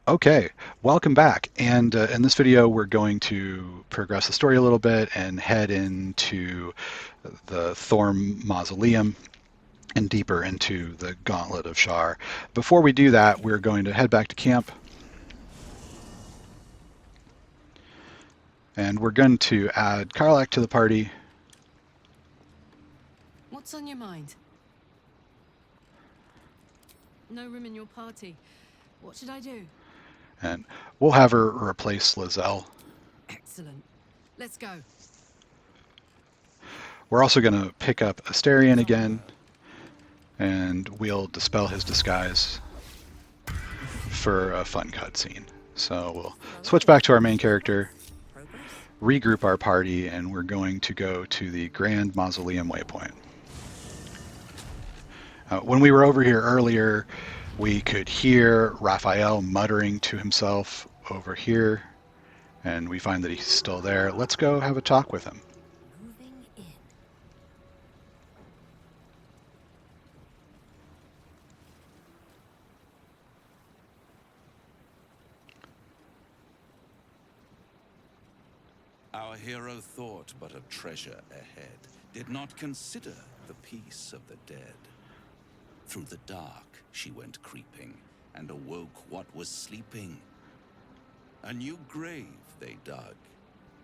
Okay, welcome back. And in this video, we're going to progress the story a little bit and head into the Thorm Mausoleum and deeper into the Gauntlet of Shar. Before we do that, we're going to head back to camp, and we're going to add Karlak to the party, What's on your mind? No room in your party. What should I do? and we'll have her replace Lizelle. Excellent. Let's go. We're also going to pick up Asterion again, and we'll dispel his disguise for a fun cutscene. So we'll switch back to our main character, regroup our party, and we're going to go to the Grand Mausoleum waypoint. When we were over here earlier, we could hear Raphael muttering to himself over here, and we find that he's still there. Let's go have a talk with him. Moving in. Our hero thought but of treasure ahead, did not consider the peace of the dead. Through the dark she went creeping, and awoke what was sleeping. A new grave they dug,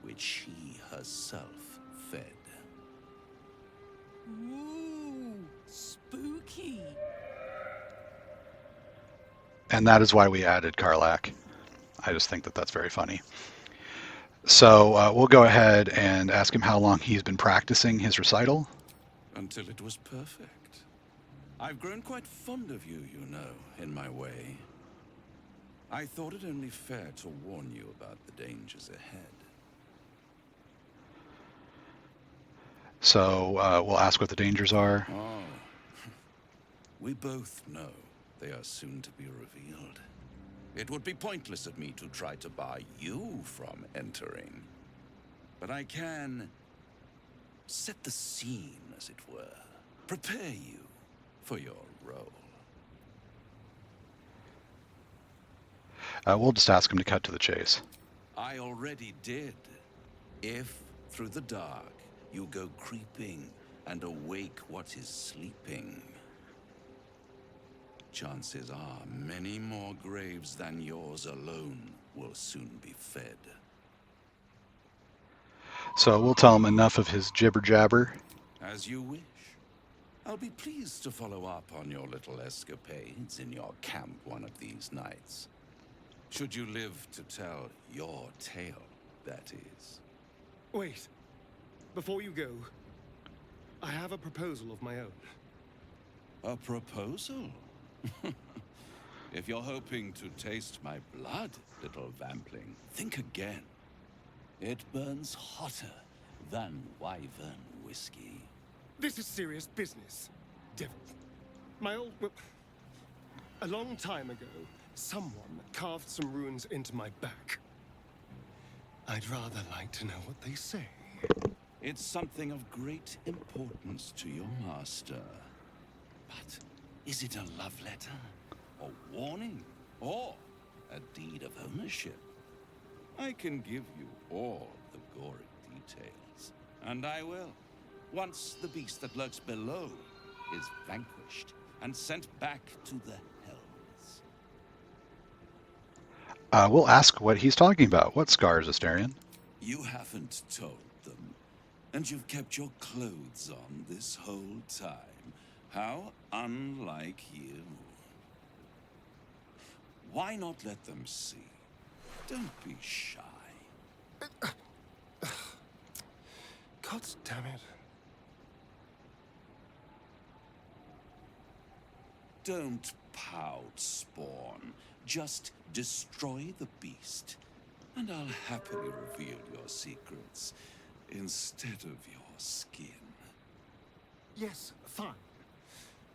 which she herself fed. Ooh, spooky. And that is why we added Karlak. I just think that that's very funny. So we'll go ahead and ask him how long he's been practicing his recital. Until it was perfect. I've grown quite fond of you, you know, in my way. I thought it only fair to warn you about the dangers ahead. So we'll ask what the dangers are. Oh, we both know they are soon to be revealed. It would be pointless of me to try to bar you from entering. But I can set the scene, as it were. Prepare you for your role. We'll just ask him to cut to the chase. I already did. If, through the dark, you go creeping and awake what is sleeping, chances are many more graves than yours alone will soon be fed. So we'll tell him enough of his jibber jabber. As you wish. I'll be pleased to follow up on your little escapades in your camp one of these nights. Should you live to tell your tale, that is. Wait. Before you go, I have a proposal of my own. A proposal? If you're hoping to taste my blood, little vampling, think again. It burns hotter than wyvern whiskey. This is serious business, devil. My old... well, a long time ago, someone carved some runes into my back. I'd rather like to know what they say. It's something of great importance to your master. But is it a love letter? A warning? Or a deed of ownership? I can give you all the gory details. And I will. Once the beast that lurks below is vanquished and sent back to the hells. We'll ask what he's talking about. What scars, Asterion? You haven't told them, and you've kept your clothes on this whole time. How unlike you. Why not let them see? Don't be shy. God damn it. Don't pout, Spawn. Just destroy the beast, and I'll happily reveal your secrets instead of your skin. Yes, fine.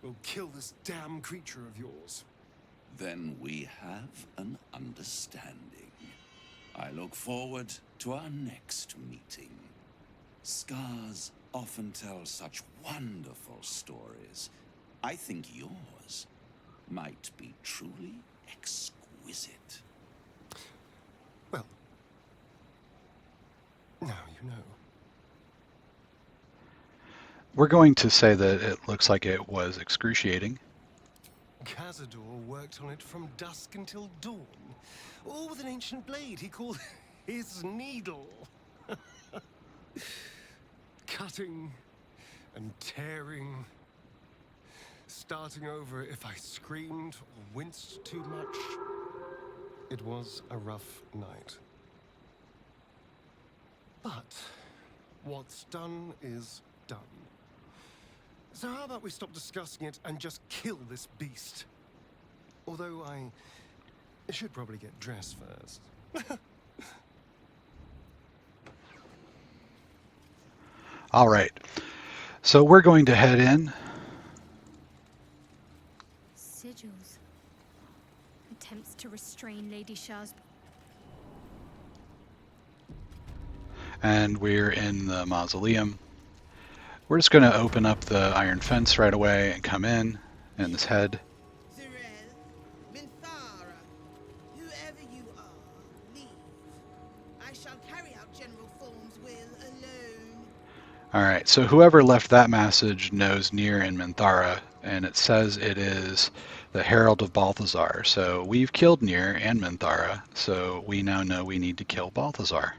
We'll kill this damn creature of yours. Then we have an understanding. I look forward to our next meeting. Scars often tell such wonderful stories. I think yours might be truly exquisite. know? We're going to say that it looks like it was excruciating. Cazador worked on it from dusk until dawn, all with an ancient blade he called his needle. Cutting and tearing, starting over if I screamed or winced too much. It was a rough night. But what's done is done. So how about we stop discussing it and just kill this beast? Although I should probably get dressed first. All right. So we're going to head in. Sigils. Attempts to restrain Lady Shah's... And we're in the mausoleum. We're just going to open up the iron fence right away and come in this head. Nere, Minthara, whoever you are, leave. I shall carry out General Thorn's will alone. Alright, so whoever left that message knows Nere and Minthara, and it says it is the Herald of Balthazar. So we've killed Nere and Minthara, so we now know we need to kill Balthazar.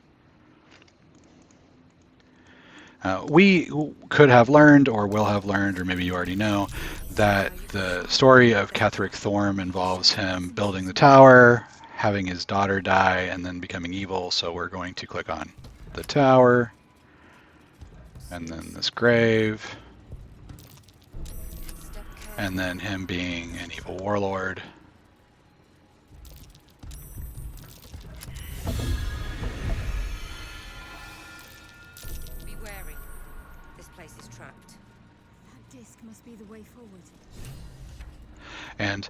We could have learned, or will have learned, or maybe you already know, that the story of Ketheric Thorm involves him building the tower, having his daughter die, and then becoming evil. So we're going to click on the tower, and then this grave, and then him being an evil warlord. Must be the way forward. And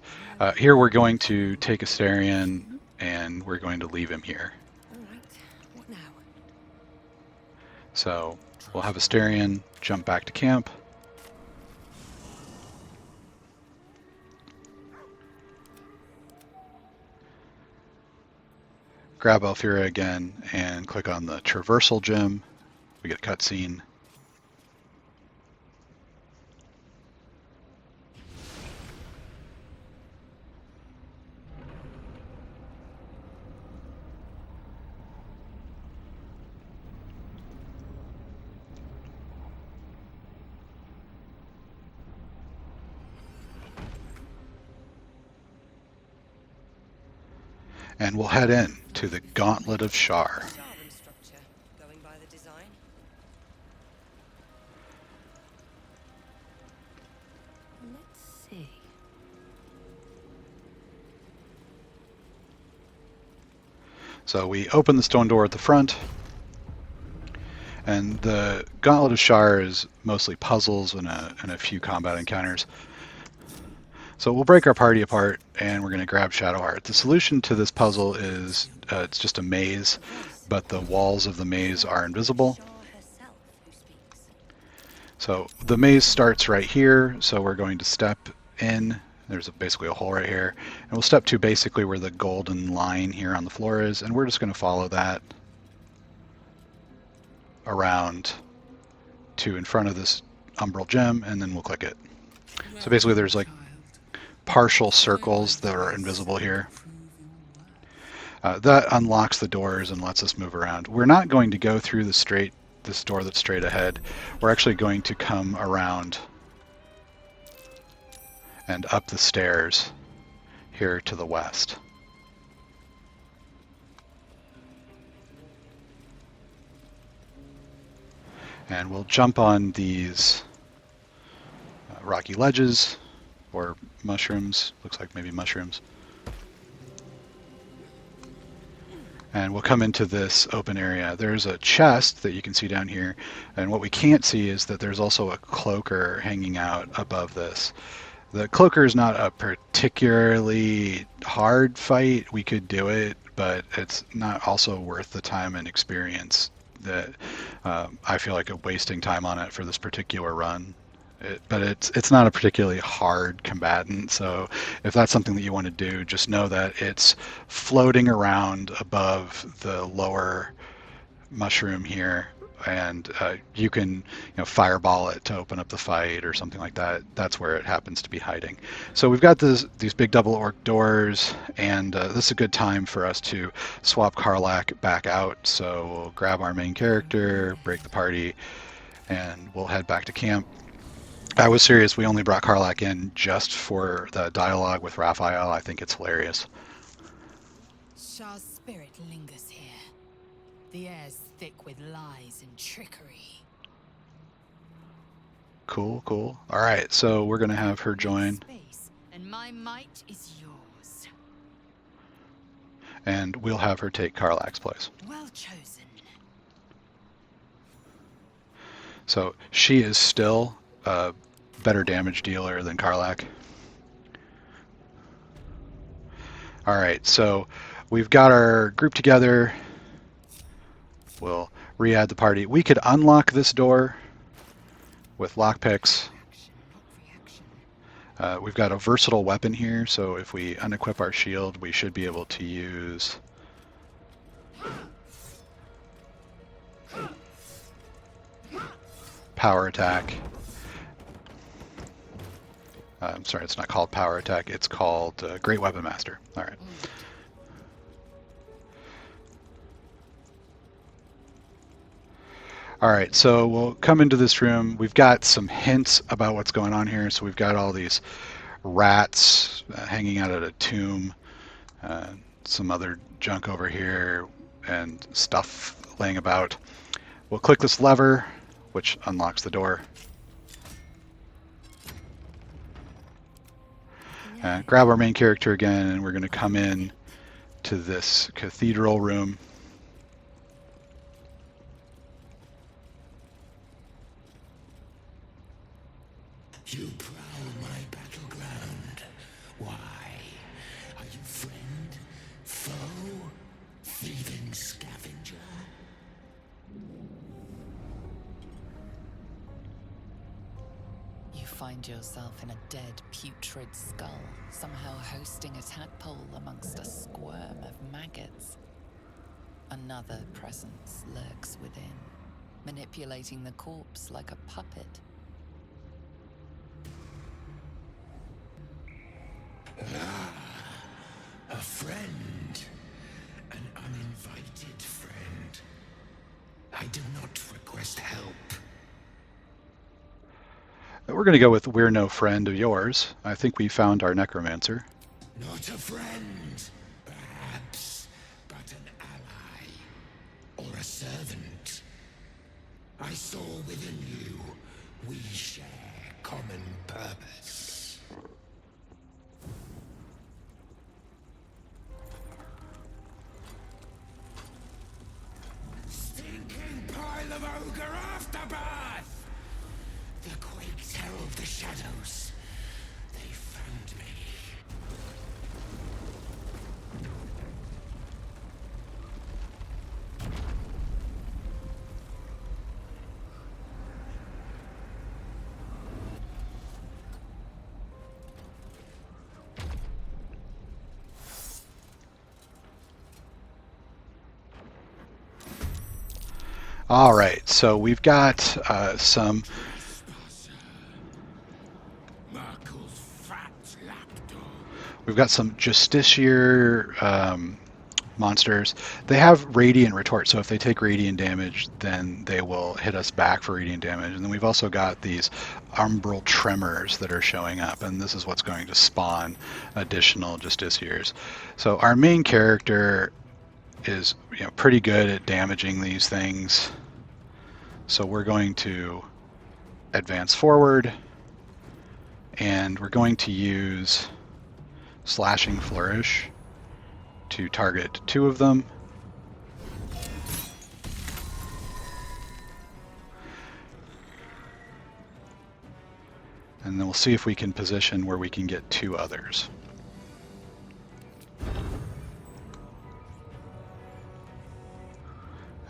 here we're going to take Astarion, and we're going to leave him here. All right. What now? So we'll have Astarion jump back to camp. Grab Alfira again and click on the traversal gem. We get a cutscene. And we'll head in to the Gauntlet of Shar. Structure, going by the design. Let's see. So we open the stone door at the front, and the Gauntlet of Shar is mostly puzzles and a few combat encounters. So we'll break our party apart, and we're going to grab Shadowheart. The solution to this puzzle is it's just a maze, but the walls of the maze are invisible. So the maze starts right here, so we're going to step in. There's basically a hole right here, and we'll step to basically where the golden line here on the floor is, and we're just going to follow that around to in front of this umbral gem, and then we'll click it. So basically there's like partial circles that are invisible here. That unlocks the doors and lets us move around. We're not going to go through this door that's straight ahead. We're actually going to come around and up the stairs here to the west. And we'll jump on these rocky ledges, or mushrooms, looks like maybe mushrooms. And we'll come into this open area. There's a chest that you can see down here, and what we can't see is that there's also a cloaker hanging out above this. The cloaker is not a particularly hard fight. We could do it, but it's not also worth the time and experience that I feel like wasting time on it for this particular run. But it's not a particularly hard combatant, so if that's something that you want to do, just know that it's floating around above the lower mushroom here, and you can fireball it to open up the fight or something like that. That's where it happens to be hiding. So we've got these big double orc doors, and this is a good time for us to swap Karlach back out. So we'll grab our main character, break the party, and we'll head back to camp. I was serious. We only brought Karlach in just for the dialogue with Raphael. I think it's hilarious. Shah's spirit lingers here. The air's thick with lies and trickery. Cool, cool. All right, so we're going to have her join. Space, and my might is yours. And we'll have her take Karlach's place. Well chosen. So she is still a better damage dealer than Karlach. All right, so we've got our group together. We'll re-add the party. We could unlock this door with lockpicks. We've got a versatile weapon here, so if we unequip our shield, we should be able to use power attack. I'm sorry, it's not called power attack. It's called Great Weapon Master. All right. All right, so we'll come into this room. We've got some hints about what's going on here. So we've got all these rats hanging out at a tomb, some other junk over here, and stuff laying about. We'll click this lever, which unlocks the door. Grab our main character again, and we're going to come in to this cathedral room. You prowl my battleground. Why? Are you friend? Foe? Thieving scavenger? You find yourself in a dead, putrid skull, somehow hosting a tadpole amongst a squirm of maggots. Another presence lurks within, manipulating the corpse like a puppet. A friend. An uninvited friend. I do not request help. We're going to go with "We're no friend of yours." I think we found our necromancer. Not a friend, perhaps, but an ally. Or a servant. I saw within you we share common purpose. Stinking pile of ogre afterbirth! The quakes herald the shadows. They found me. All right, so we've got some We've got some Justiciar monsters. They have radiant retort, so if they take radiant damage, then they will hit us back for radiant damage. And then we've also got these umbral tremors that are showing up, and this is what's going to spawn additional Justiciars. So our main character is pretty good at damaging these things. So we're going to advance forward, and we're going to use Slashing Flourish to target 2 of them. And then we'll see if we can position where we can get 2 others.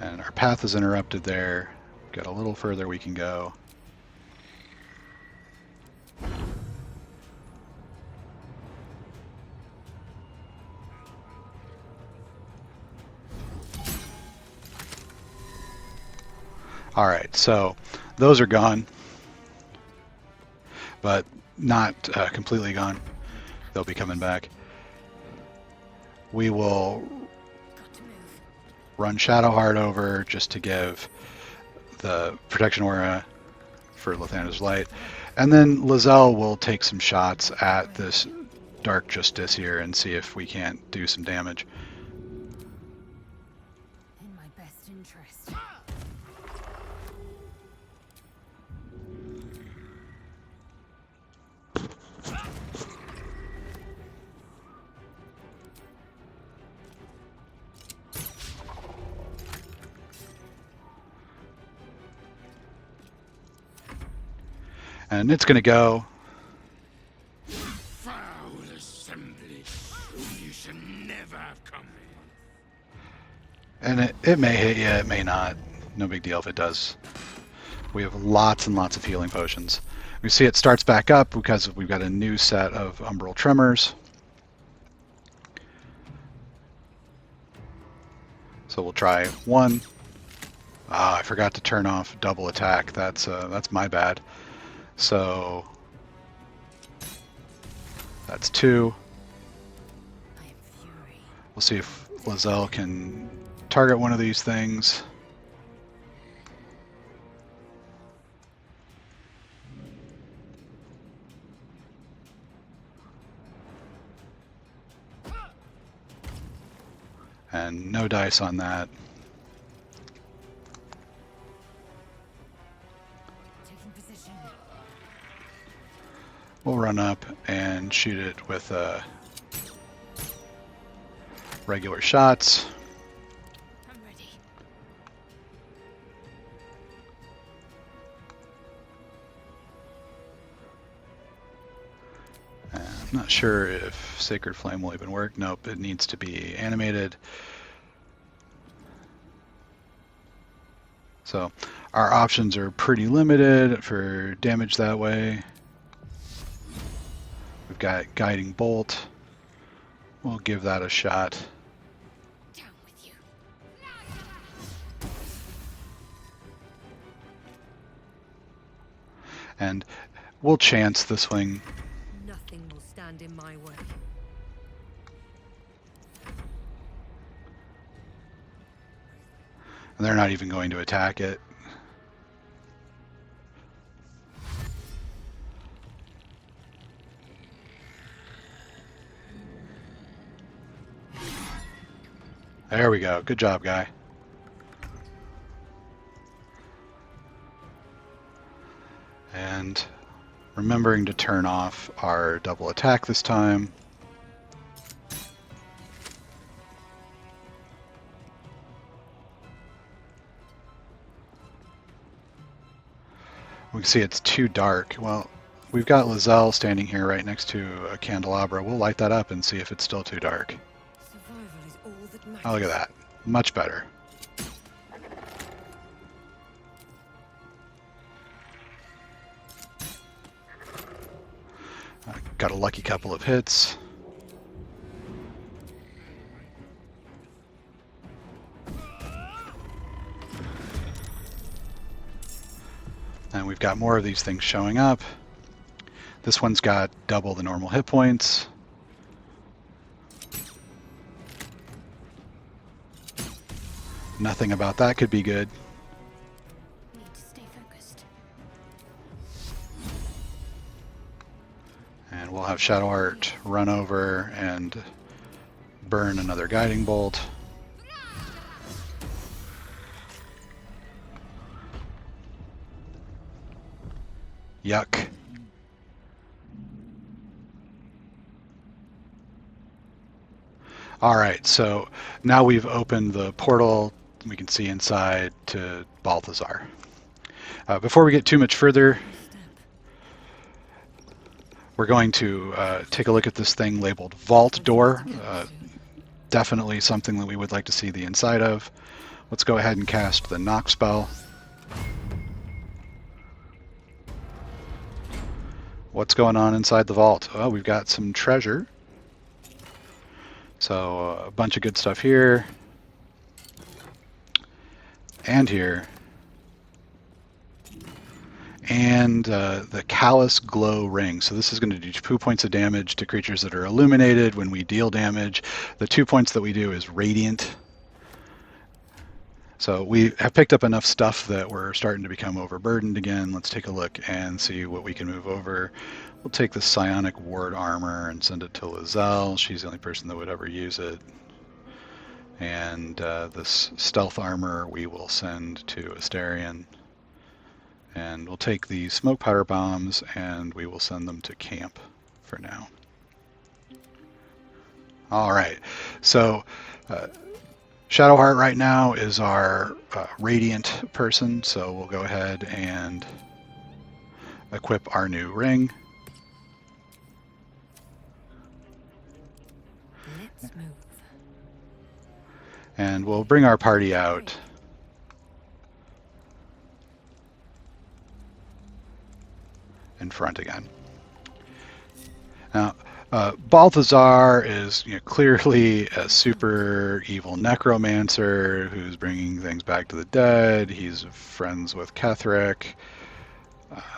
And our path is interrupted there. Got a little further we can go. Alright, so those are gone, but not completely gone. They'll be coming back. We will run Shadowheart over just to give the protection aura for Lathander's Light. And then Lizelle will take some shots at this Dark Justice here and see if we can't do some damage. In my best interest. And it's going to go. Foul assembly. You should never have come here. And it may hit you, it may not. No big deal if it does. We have lots and lots of healing potions. We see it starts back up because we've got a new set of Umbral Tremors. So we'll try one. Ah, I forgot to turn off double attack. That's my bad. So that's 2. We'll see if Lizelle can target one of these things. And no dice on that. We'll run up and shoot it with regular shots. I'm ready. I'm not sure if Sacred Flame will even work. Nope, it needs to be animated. So our options are pretty limited for damage that way. We've got Guiding Bolt. We'll give that a shot. Down with you. And we'll chance the swing. Nothing will stand in my way. And they're not even going to attack it. There we go. Good job, guy. And remembering to turn off our double attack this time. We can see it's too dark. Well, we've got Lizelle standing here right next to a candelabra. We'll light that up and see if it's still too dark. Survival is all that matters. Oh, look at that. Much better. Got a lucky couple of hits. And we've got more of these things showing up. This one's got double the normal hit points. Nothing about that could be good. Need to stay focused. And we'll have Shadowheart run over and burn another Guiding Bolt. Yuck. Alright, so now we've opened the portal. We can see inside to Balthazar. Before we get too much further, we're going to take a look at this thing labeled Vault Door. Definitely something that we would like to see the inside of. Let's go ahead and cast the knock spell. What's going on inside the vault? Oh, we've got some treasure. So a bunch of good stuff here. And here. and the Callous Glow Ring. So this is going to do 2 points of damage to creatures that are illuminated when we deal damage. The 2 points that we do is Radiant. So we have picked up enough stuff that we're starting to become overburdened again. Let's take a look and see what we can move over. We'll take the Psionic Ward Armor and send it to Lizelle. She's the only person that would ever use it. And this Stealth Armor we will send to Asterion. And we'll take the Smoke Powder Bombs and we will send them to camp for now. All right, so Shadowheart right now is our Radiant person, so we'll go ahead and equip our new ring. Let's move. And we'll bring our party out. In front again. Now, Balthazar is clearly a super evil necromancer who's bringing things back to the dead. He's friends with Ketheric.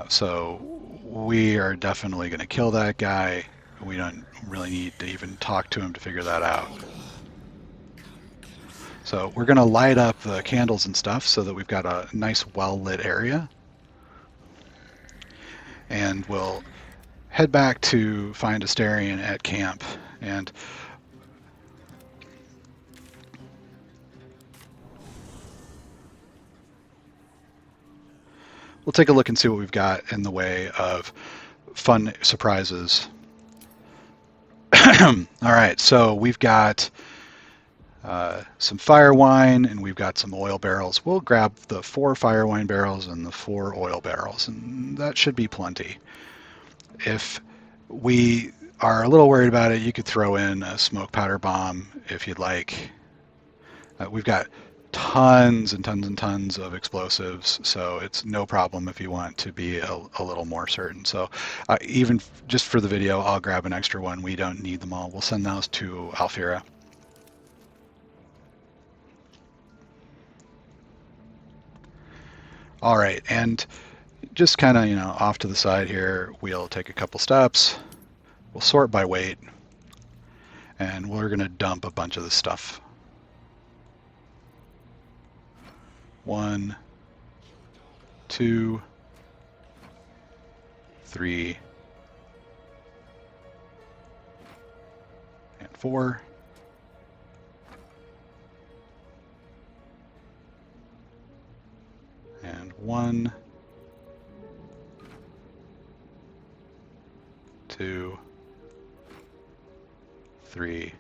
So we are definitely going to kill that guy. We don't really need to even talk to him to figure that out. So we're going to light up the candles and stuff so that we've got a nice well-lit area. And we'll head back to find Asterion at camp. And we'll take a look and see what we've got in the way of fun surprises. All right, so we've got some fire wine and we've got some oil barrels. We'll grab the 4 fire wine barrels and the 4 oil barrels, and that should be plenty. If we are a little worried about it, you could throw in a smoke powder bomb if you'd like. We've got tons and tons and tons of explosives, so it's no problem if you want to be a little more certain. So even just for the video, I'll grab an extra one. We don't need them all. We'll send those to Alfira. All right, and just kind of, off to the side here, we'll take a couple steps. We'll sort by weight, and we're going to dump a bunch of this stuff. 1, 2, 3, and 4. And 1, 2, 3, and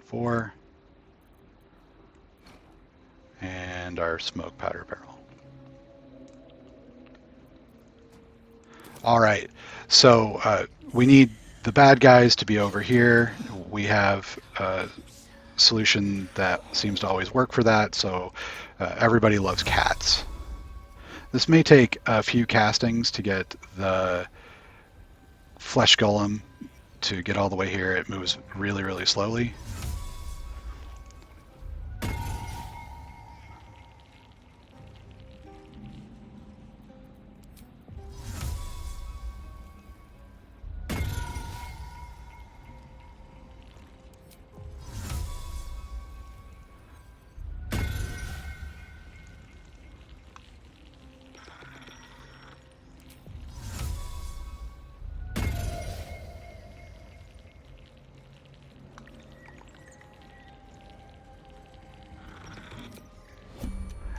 4, and our smoke powder barrel. All right, so we need the bad guys to be over here. We have solution that seems to always work for that, so everybody loves cats. This may take a few castings to get the flesh golem to get all the way here. It moves really, really slowly.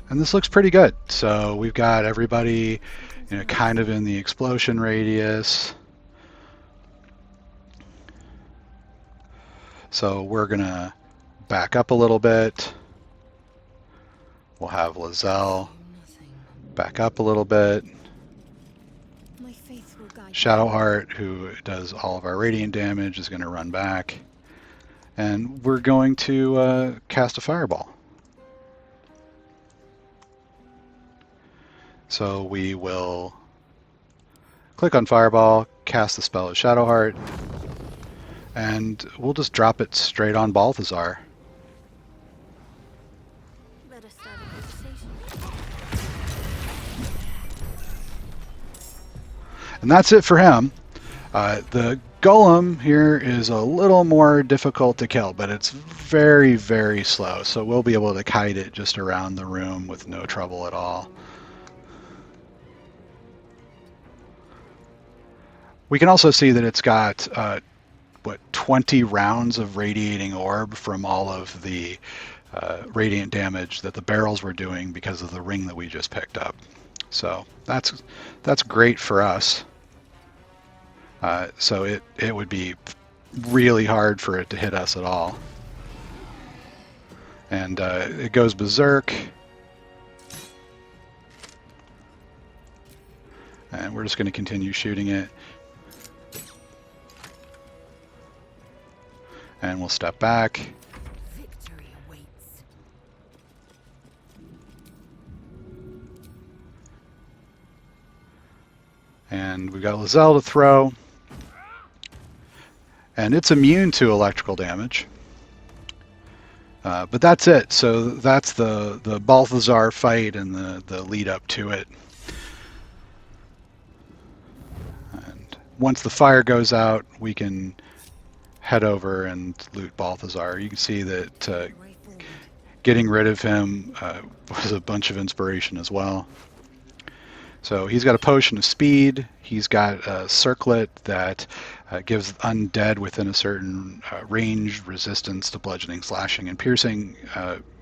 And this looks pretty good. So we've got everybody, kind of in the explosion radius. So we're gonna back up a little bit. We'll have Lizelle back up a little bit. My faith will guide me. Shadowheart, who does all of our radiant damage, is going to run back. And we're going to cast a fireball. So we will click on Fireball, cast the spell of Shadowheart, and we'll just drop it straight on Balthazar. Let us start a conversation. And that's it for him. The golem here is a little more difficult to kill, but it's very, very slow. So we'll be able to kite it just around the room with no trouble at all. We can also see that it's got 20 rounds of radiating orb from all of the radiant damage that the barrels were doing because of the ring that we just picked up. So that's great for us. So it would be really hard for it to hit us at all. And it goes berserk. And we're just going to continue shooting it. And we'll step back. Victory awaits. And we've got Lizelle to throw. And it's immune to electrical damage. But that's it. So that's the Balthazar fight and the lead up to it. And once the fire goes out, we can head over and loot Balthazar. You can see that getting rid of him was a bunch of inspiration as well. So he's got a potion of speed. He's got a circlet that gives undead within a certain range resistance to bludgeoning, slashing, and piercing,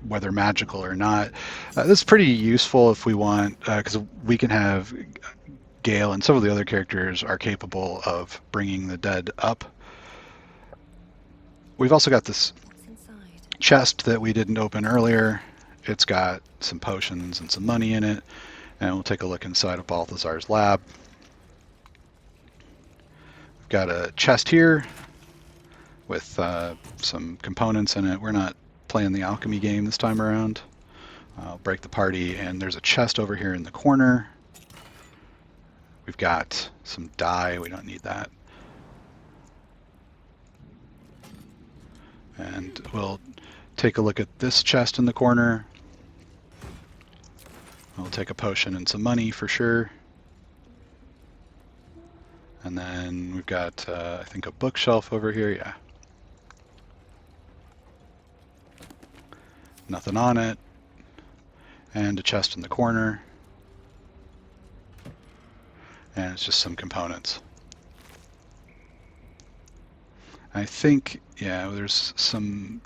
whether magical or not. This is pretty useful if we want, because we can have Gale and some of the other characters are capable of bringing the dead up. We've also got this chest that we didn't open earlier. It's got some potions and some money in it. And we'll take a look inside of Balthazar's lab. We've got a chest here with some components in it. We're not playing the alchemy game this time around. I'll break the party, and there's a chest over here in the corner. We've got some dye. We don't need that. And we'll take a look at this chest in the corner. We'll take a potion and some money for sure. And then we've got, I think, a bookshelf over here. Yeah. Nothing on it. And a chest in the corner. And it's just some components. I think, yeah, there's some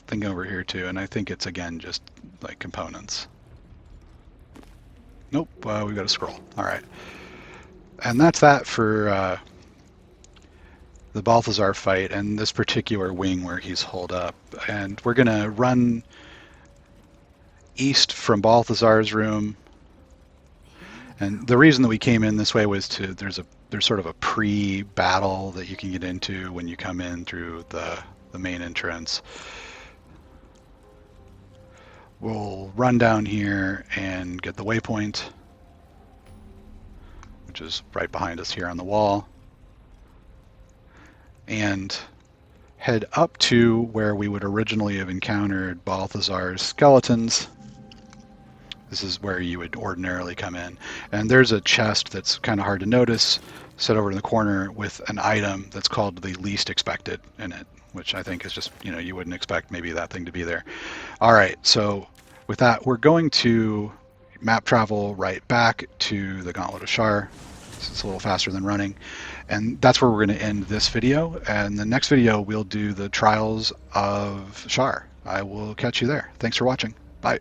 thing over here too, and I think it's, again, just like components. Nope, we've got a scroll. All right. And that's that for the Balthazar fight and this particular wing where he's holed up. And we're going to run east from Balthazar's room. And the reason that we came in this way was there's sort of a pre-battle that you can get into when you come in through the main entrance. We'll run down here and get the waypoint, which is right behind us here on the wall, and head up to where we would originally have encountered Balthazar's skeletons. This is where you would ordinarily come in. And there's a chest that's kind of hard to notice, set over in the corner with an item that's called the least expected in it, which I think is just, you wouldn't expect maybe that thing to be there. All right, so with that, we're going to map travel right back to the Gauntlet of Shar. It's a little faster than running. And that's where we're going to end this video. And the next video, we'll do the Trials of Shar. I will catch you there. Thanks for watching. Bye.